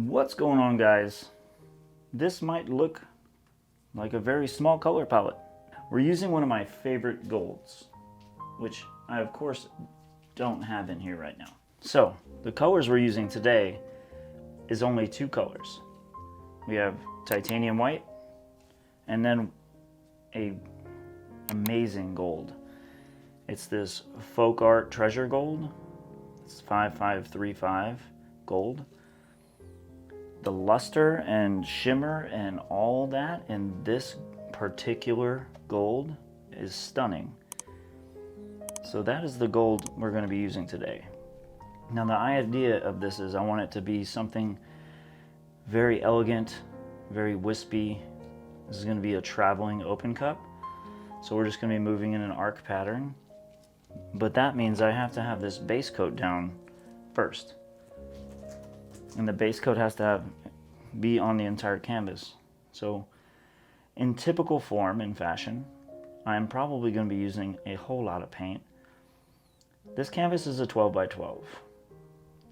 What's going on, guys? This might look like a very small color palette. We're using one of my favorite golds, which I of course don't have in here right now. So the colors we're using today is only two colors. We have titanium white and then a amazing gold. It's this folk art treasure gold. It's 5535 gold. The luster and shimmer and all that in this particular gold is stunning. So that is the gold we're going to be using today. Now the idea of this is I want it to be something very elegant, very wispy. This is going to be a traveling open cup. So we're just going to be moving in an arc pattern. But that means I have to have this base coat down first. And the base coat has to be on the entire canvas. So in typical form, in fashion, I'm probably going to be using a whole lot of paint. This canvas is a 12 by 12.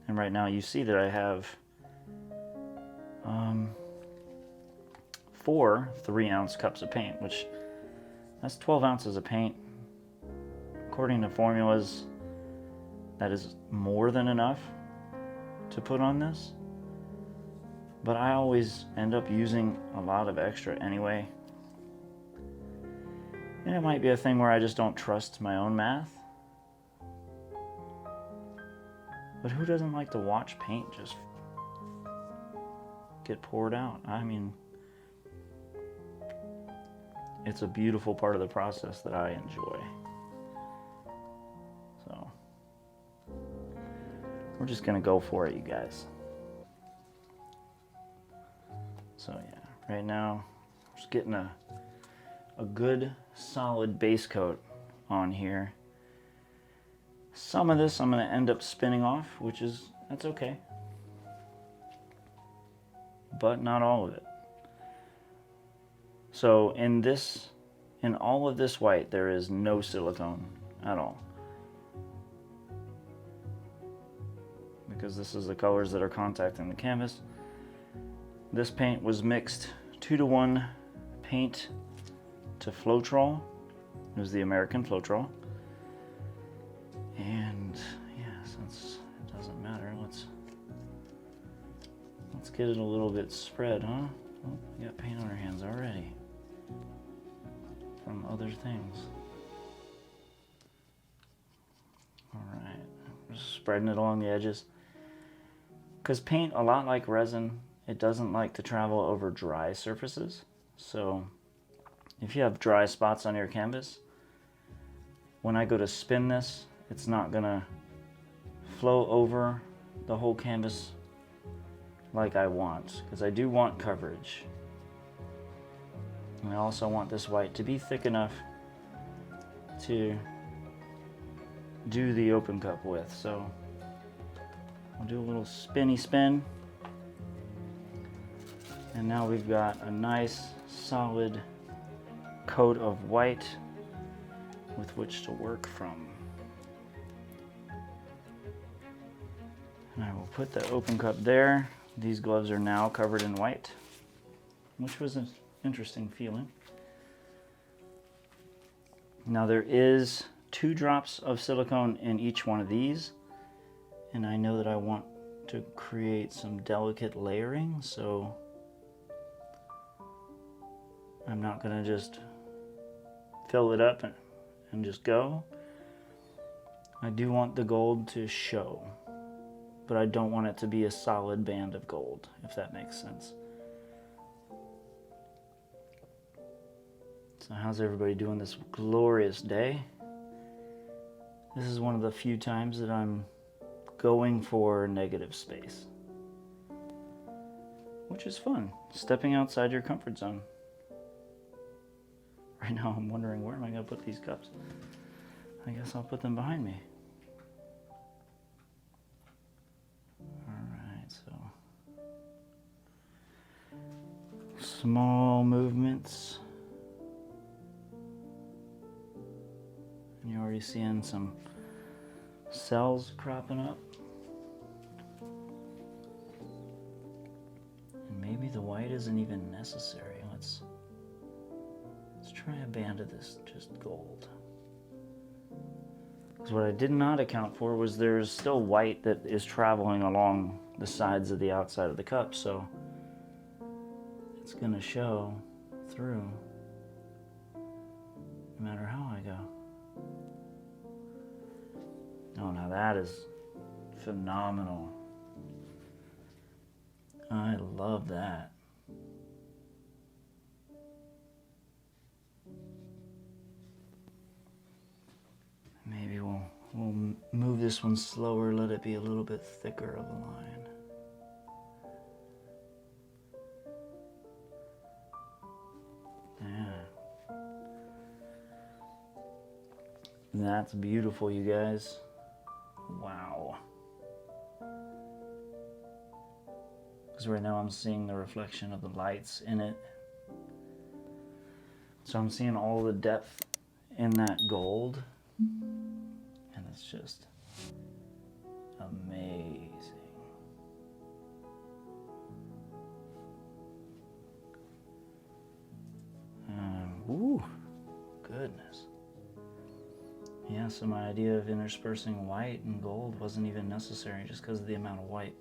And right now you see that I have 4 3-ounce cups of paint, which that's 12 ounces of paint. According to formulas, that is more than enough to put on this. But I always end up using a lot of extra anyway. And it might be a thing where I just don't trust my own math. But who doesn't like to watch paint just get poured out? I mean, it's a beautiful part of the process that I enjoy. So we're just gonna go for it, you guys. So yeah, right now, just getting a good solid base coat on here. Some of this I'm gonna end up spinning off, that's okay. But not all of it. So in all of this white, there is no silicone at all. Because this is the colors that are contacting the canvas. This paint was mixed 2-to-1 paint to Floetrol. It was the American Floetrol. And yeah, since it doesn't matter, let's get it a little bit spread, huh? Oh, we got paint on our hands already from other things. All right, just spreading it along the edges. Because paint, a lot like resin, it doesn't like to travel over dry surfaces. So if you have dry spots on your canvas, when I go to spin this, it's not gonna flow over the whole canvas like I want, because I do want coverage. And I also want this white to be thick enough to do the open cup with. So I'll do a little spinny spin. And now we've got a nice solid coat of white with which to work from. And I will put the open cup there. These gloves are now covered in white, which was an interesting feeling. Now there is 2 drops of silicone in each one of these. And I know that I want to create some delicate layering, so I'm not gonna just fill it up and just go. I do want the gold to show, but I don't want it to be a solid band of gold, if that makes sense. So how's everybody doing this glorious day? This is one of the few times that I'm going for negative space, which is fun, stepping outside your comfort zone. Right now I'm wondering, where am I going to put these cups? I guess I'll put them behind me. Alright, so small movements. And you're already seeing some cells cropping up. white isn't even necessary. Let's try a band of this just gold. Because what I did not account for was there's still white that is traveling along the sides of the outside of the cup, so it's going to show through no matter how I go. Oh, now that is phenomenal. I love that. Maybe we'll move this one slower, let it be a little bit thicker of a line. Yeah. That's beautiful, you guys. Wow. Because right now I'm seeing the reflection of the lights in it. So I'm seeing all the depth in that gold. And it's just amazing. Ooh, goodness. Yeah, so my idea of interspersing white and gold wasn't even necessary just because of the amount of white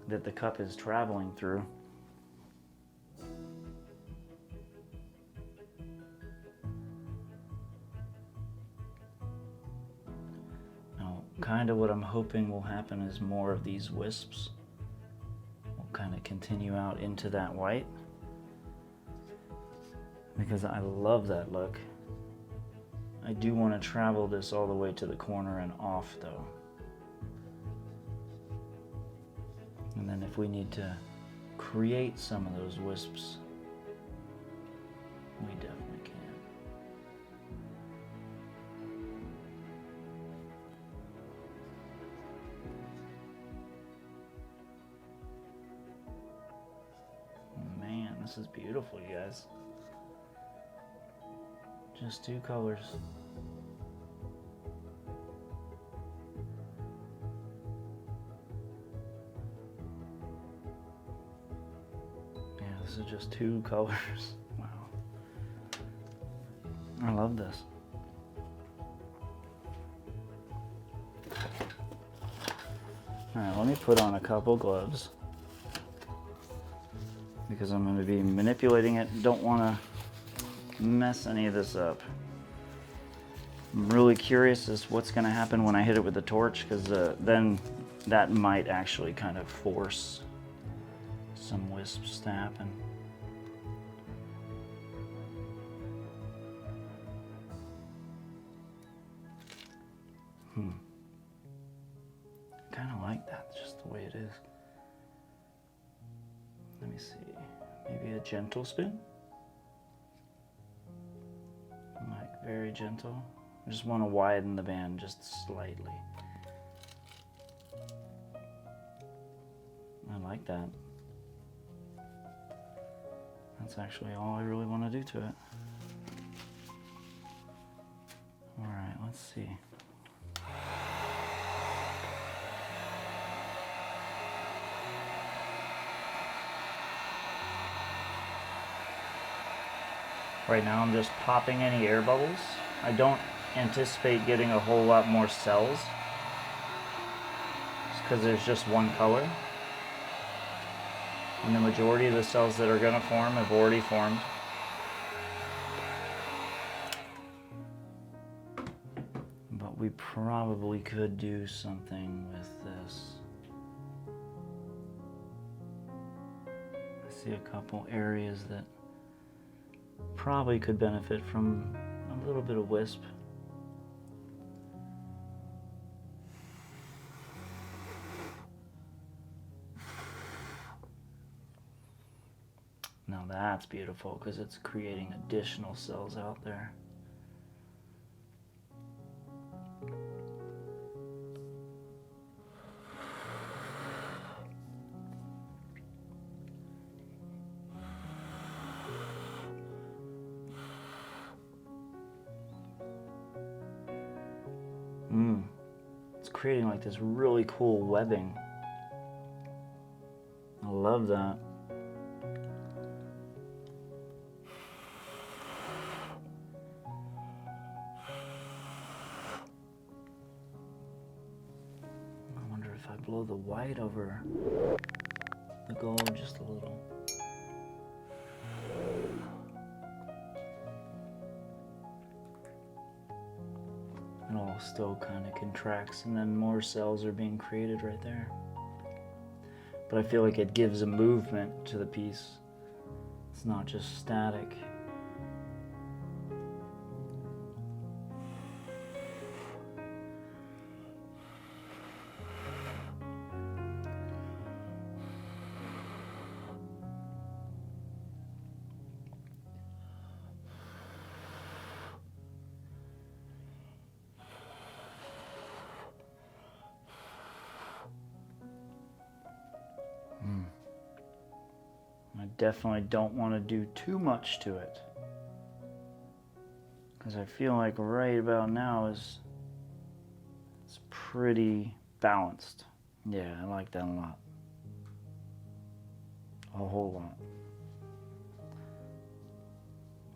that the cup is traveling through. Now, kind of what I'm hoping will happen is more of these wisps will kind of continue out into that white, because I love that look. I do want to travel this all the way to the corner and off though. And then if we need to create some of those wisps, we definitely can. Man, this is beautiful, you guys. Just two colors. Yeah, this is just two colors. Wow. I love this. Alright, let me put on a couple gloves because I'm going to be manipulating it. Don't want to mess any of this up. I'm really curious as what's going to happen when I hit it with the torch, because then that might actually kind of force some wisps to happen. Kind of like that, just the way it is. Let me see. Maybe a gentle spin? Like very gentle. I just want to widen the band just slightly. I like that. That's actually all I really want to do to it. Alright, let's see. Right now I'm just popping any air bubbles. I don't anticipate getting a whole lot more cells, because there's just one color. And the majority of the cells that are going to form have already formed. But we probably could do something with this. I see a couple areas that probably could benefit from a little bit of wisp. Now that's beautiful because it's creating additional cells out there. It's creating like this really cool webbing. I love that. I blow the white over the gold just a little. It all still kind of contracts, and then more cells are being created right there. But I feel like it gives a movement to the piece. It's not just static. I definitely don't want to do too much to it, because I feel like right about now it's pretty balanced. Yeah, I like that a lot. A whole lot.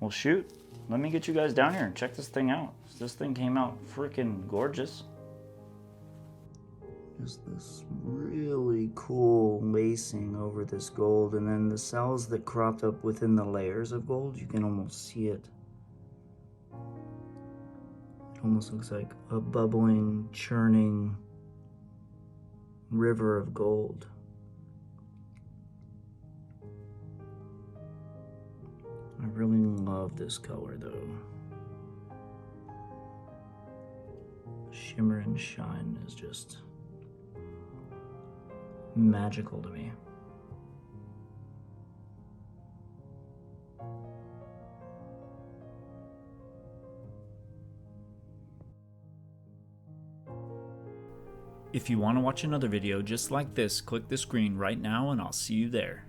Well, shoot, let me get you guys down here and check this thing out. This thing came out freaking gorgeous. Just this really cool lacing over this gold, and then the cells that cropped up within the layers of gold, you can almost see it. It almost looks like a bubbling, churning river of gold. I really love this color though. Shimmer and shine is just magical to me. If you want to watch another video just like this, click the screen right now and I'll see you there.